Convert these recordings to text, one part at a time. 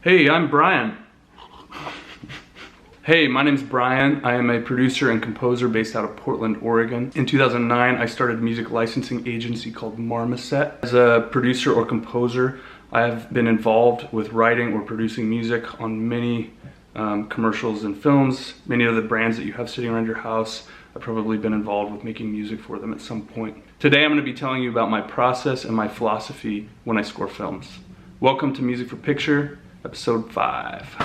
Hey, I'm Brian. Hey, my name's Brian. I am a producer and composer based out of Portland, Oregon. In 2009, I started a music licensing agency called Marmoset. As a producer or composer, I have been involved with writing or producing music on many commercials and films. Many of the brands that you have sitting around your house, I've probably been involved with making music for them at some point. Today, I'm going to be telling you about my process and my philosophy when I score films. Welcome to Music for Picture, Episode 5.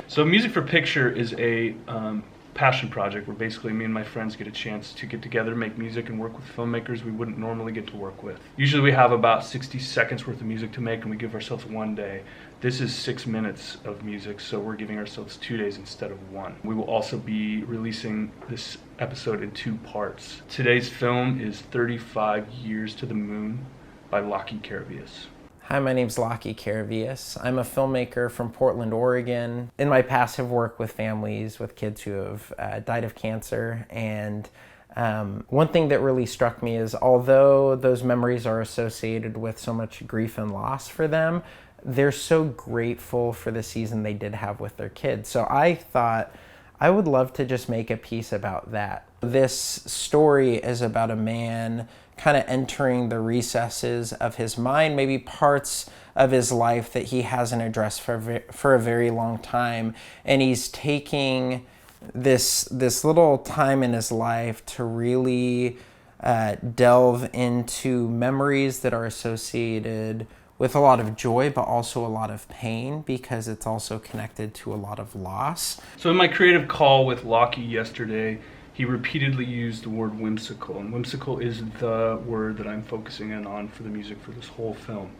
So Music for Picture is a passion project where basically me and my friends get a chance to get together, make music, and work with filmmakers we wouldn't normally get to work with. Usually we have about 60 seconds worth of music to make, and we give ourselves one day. This is 6 minutes of music, so we're giving ourselves 2 days instead of one. We will also be releasing this episode in 2 parts. Today's film is 35 Years to the Moon by Laki Karavias. Hi, my name's Laki Karavias. I'm a filmmaker from Portland, Oregon. In my past, I've worked with families with kids who have died of cancer. And one thing that really struck me is although those memories are associated with so much grief and loss for them, they're so grateful for the season they did have with their kids. So I thought I would love to just make a piece about that. This story is about a man kind of entering the recesses of his mind, maybe parts of his life that he hasn't addressed for a very long time. And he's taking this little time in his life to really delve into memories that are associated with a lot of joy, but also a lot of pain, because it's also connected to a lot of loss. So in my creative call with Laki yesterday, he repeatedly used the word whimsical, and whimsical is the word that I'm focusing in on for the music for this whole film.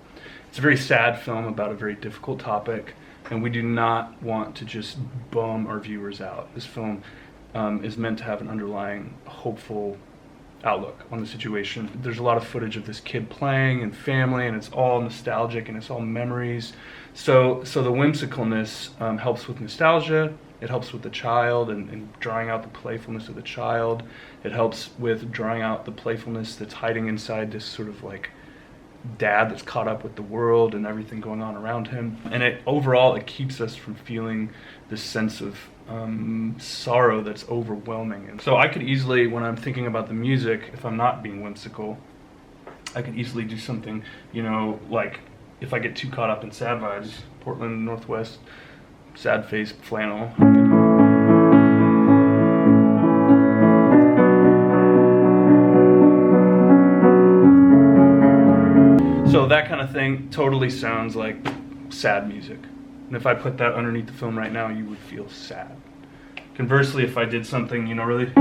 It's a very sad film about a very difficult topic, and we do not want to just bum our viewers out. This film is meant to have an underlying hopeful outlook on the situation. There's a lot of footage of this kid playing and family, and it's all nostalgic and it's all memories. So the whimsicalness helps with nostalgia. It helps with the child and drawing out the playfulness of the child. It helps with drawing out the playfulness that's hiding inside this sort of like dad that's caught up with the world and everything going on around him. And overall, it keeps us from feeling this sense of sorrow that's overwhelming. And so I could easily, when I'm thinking about the music, if I'm not being whimsical, I could easily do something, like if I get too caught up in sad vibes, Portland, Northwest, sad face flannel. So that kind of thing totally sounds like sad music. And if I put that underneath the film right now, you would feel sad. Conversely, if I did something, really...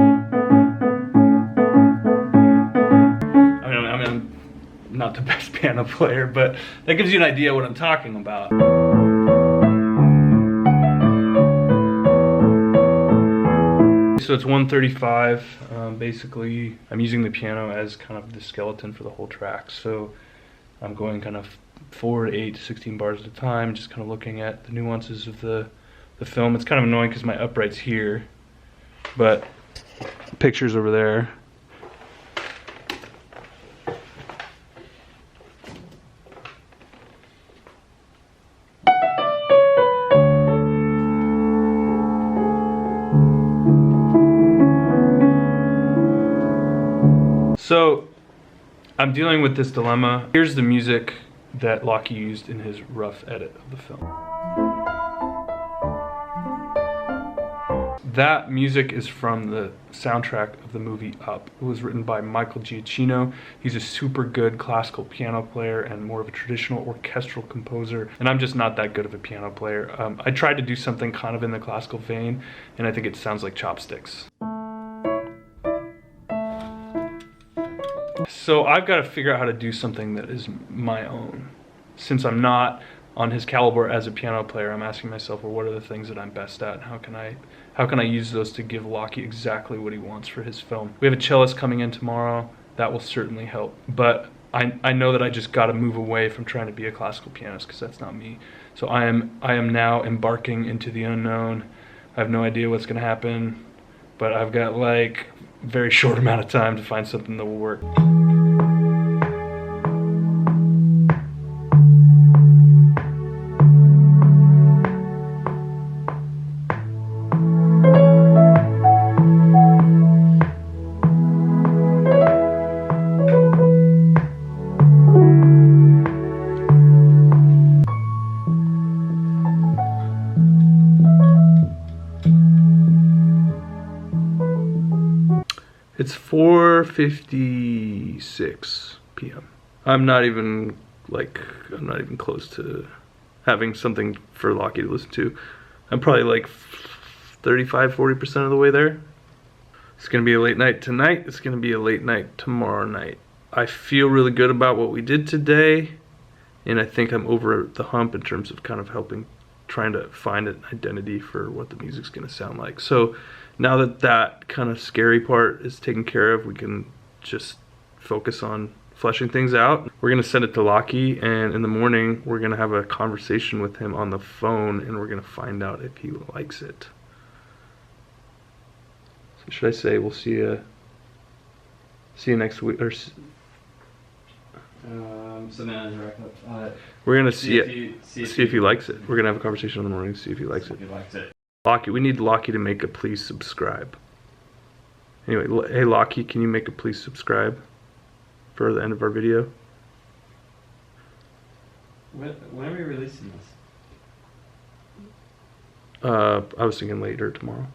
I'm not the best piano player, but that gives you an idea what I'm talking about. So it's 1:35. Basically, I'm using the piano as kind of the skeleton for the whole track. So I'm going kind of 4 to 8 to 16 bars at a time, just kind of looking at the nuances of the film. It's kind of annoying because my upright's here, but the picture's over there. So I'm dealing with this dilemma. Here's the music that Laki used in his rough edit of the film. That music is from the soundtrack of the movie Up. It was written by Michael Giacchino. He's a super good classical piano player and more of a traditional orchestral composer, and I'm just not that good of a piano player. I tried to do something kind of in the classical vein, and I think it sounds like chopsticks. So I've got to figure out how to do something that is my own. Since I'm not on his caliber as a piano player, I'm asking myself, well, what are the things that I'm best at, and how can I use those to give Laki exactly what he wants for his film? We have a cellist coming in tomorrow. that will certainly help. But I know that I just got to move away from trying to be a classical pianist, because that's not me. So I am now embarking into the unknown. I have no idea what's going to happen, but I've got like a very short amount of time to find something that will work. It's 4:56 p.m. I'm not even close to having something for Laki to listen to. I'm probably like 35-40% of the way there. It's gonna be a late night tonight. It's gonna be a late night tomorrow night. I feel really good about what we did today, and I think I'm over the hump in terms of kind of trying to find an identity for what the music's gonna sound like. So now that that kind of scary part is taken care of, we can just focus on fleshing things out. We're gonna send it to Laki, and in the morning we're gonna have a conversation with him on the phone, and we're gonna find out if he likes it. So should I say we'll see you next week, or we're gonna see if he likes it. We're gonna have a conversation in the morning, see if he likes it. Laki, we need Laki to make a please subscribe. Anyway, hey Laki, can you make a please subscribe for the end of our video? When are we releasing this? I was thinking later tomorrow.